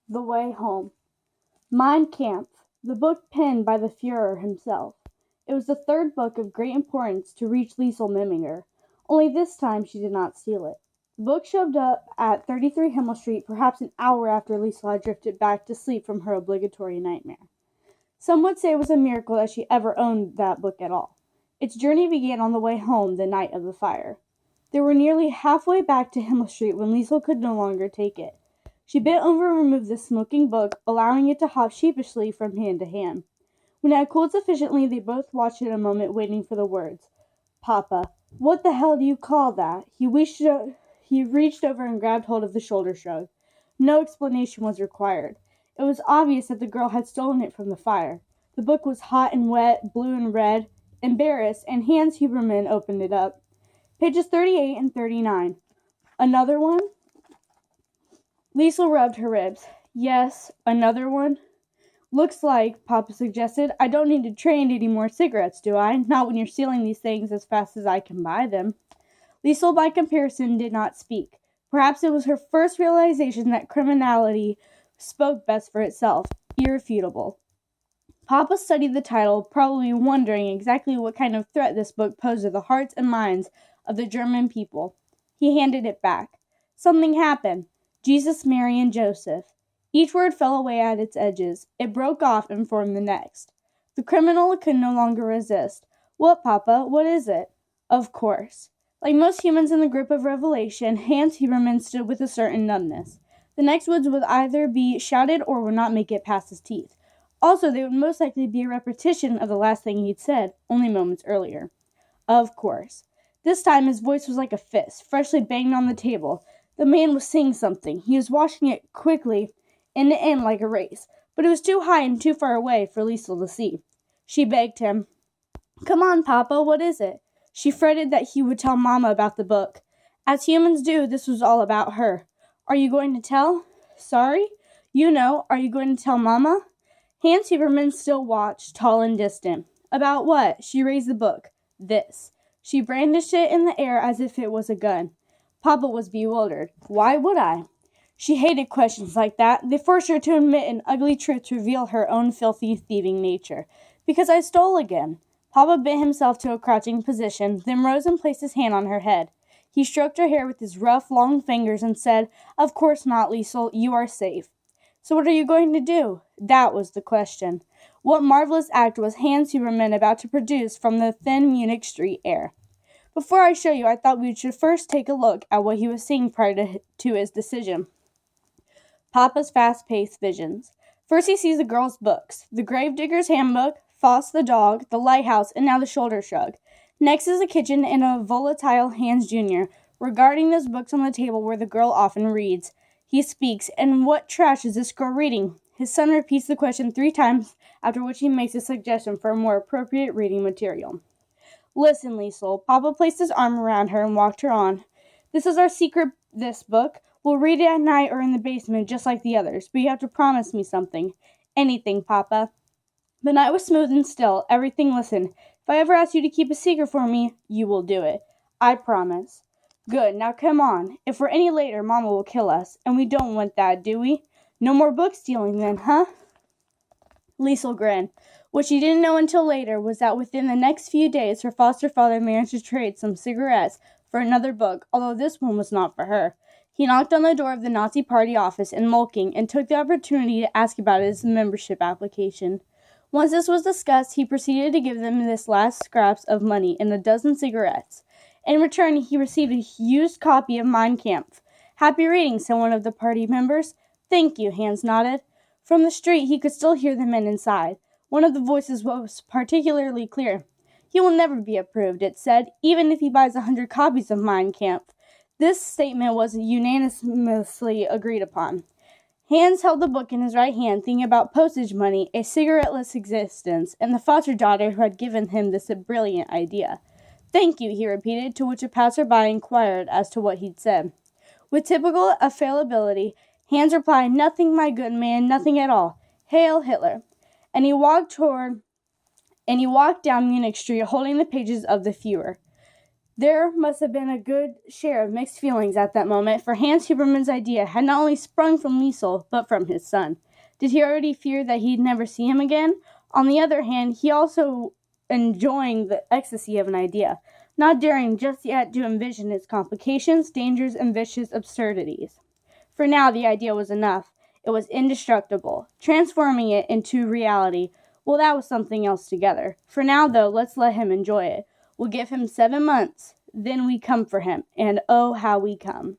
The Way Home. Mein Kampf, the book penned by the Führer himself. It was the third book of great importance to reach Liesel Miminger, only this time she did not steal it. The book showed up at 33 Himmel Street perhaps an hour after Liesel had drifted back to sleep from her obligatory nightmare. Some would say it was a miracle that she ever owned that book at all. Its journey began on the way home the night of the fire. They were nearly halfway back to Himmel Street when Liesel could no longer take it. She bent over and removed the smoking book, allowing it to hop sheepishly from hand to hand. When it had cooled sufficiently, they both watched it a moment, waiting for the words. "Papa, what the hell do you call that?" He reached over and grabbed hold of the shoulder shrug. No explanation was required. It was obvious that the girl had stolen it from the fire. The book was hot and wet, blue and red. Embarrassed, and Hans Huberman opened it up. Pages 38 and 39. "Another one?" Liesel rubbed her ribs. "Yes, another one?" "Looks like," Papa suggested, "I don't need to trade any more cigarettes, do I? Not when you're stealing these things as fast as I can buy them." Liesel, by comparison, did not speak. Perhaps it was her first realization that criminality spoke best for itself. Irrefutable. Papa studied the title, probably wondering exactly what kind of threat this book posed to the hearts and minds of the German people. He handed it back. Something happened. Jesus, Mary, and Joseph. Each word fell away at its edges. It broke off and formed the next. The criminal could no longer resist. "What, Papa? What is it?" Of course. Like most humans in the grip of revelation, Hans Huberman stood with a certain numbness. The next words would either be shouted or would not make it past his teeth. Also, they would most likely be a repetition of the last thing he'd said, only moments earlier. Of course. This time his voice was like a fist, freshly banged on the table. The man was saying something. He was watching it quickly, end to end like a race, but it was too high and too far away for Liesel to see. She begged him, "Come on, Papa, what is it?" She fretted that he would tell Mama about the book. As humans do, this was all about her. "Are you going to tell?" "Sorry?" "You know, are you going to tell Mama?" Hans Huberman still watched, tall and distant. "About what?" She raised the book. "This." She brandished it in the air as if it was a gun. Papa was bewildered. Why would I? She hated questions like that. They forced her to admit an ugly truth to reveal her own filthy, thieving nature. "Because I stole again." Papa bent himself to a crouching position, then rose and placed his hand on her head. He stroked her hair with his rough, long fingers and said, "Of course not, Liesel. You are safe." So what are you going to do? That was the question. What marvelous act was Hans Huberman about to produce from the thin Munich street air? Before I show you, I thought we should first take a look at what he was seeing prior to his decision. Papa's fast-paced visions. First he sees the girl's books, the Gravedigger's Handbook, Faust the Dog, the Lighthouse, and now the Shoulder Shrug. Next is the kitchen and a volatile Hans Jr., regarding those books on the table where the girl often reads. He speaks, "And what trash is this girl reading?" His son repeats the question 3 times, after which he makes a suggestion for a more appropriate reading material. "Listen, Liesel." Papa placed his arm around her and walked her on. "This is our secret, this book. We'll read it at night or in the basement just like the others, but you have to promise me something." "Anything, Papa." The night was smooth and still. Everything listened. "If I ever ask you to keep a secret for me, you will do it." "I promise." "Good. Now come on. If we're any later, Mama will kill us, and we don't want that, do we? No more book stealing then, huh?" Liesel grinned. What she didn't know until later was that within the next few days her foster father managed to trade some cigarettes for another book, although this one was not for her. He knocked on the door of the Nazi Party office in Molking and took the opportunity to ask about his membership application. Once this was discussed, he proceeded to give them this last scraps of money and a dozen cigarettes. In return, he received a used copy of Mein Kampf. "Happy reading," said one of the party members. "Thank you," Hans nodded. From the street, he could still hear the men inside. One of the voices was particularly clear. "He will never be approved," it said, "even if he buys 100 copies of Mein Kampf." This statement was unanimously agreed upon. Hans held the book in his right hand, thinking about postage money, a cigarette-less existence, and the foster daughter who had given him this brilliant idea. "Thank you," he repeated, to which a passer-by inquired as to what he'd said. With typical affability, Hans replied, "Nothing, my good man, nothing at all. Hail Hitler." And he walked down Munich Street, holding the pages of the Führer. There must have been a good share of mixed feelings at that moment, for Hans Huberman's idea had not only sprung from Liesel, but from his son. Did he already fear that he'd never see him again? On the other hand, he also enjoying the ecstasy of an idea, not daring just yet to envision its complications, dangers, and vicious absurdities. For now the idea was enough. It was indestructible. Transforming it into reality, well, that was something else together. For now, though, let's let him enjoy it. We'll give him 7 months. Then we come for him, and oh, how we come.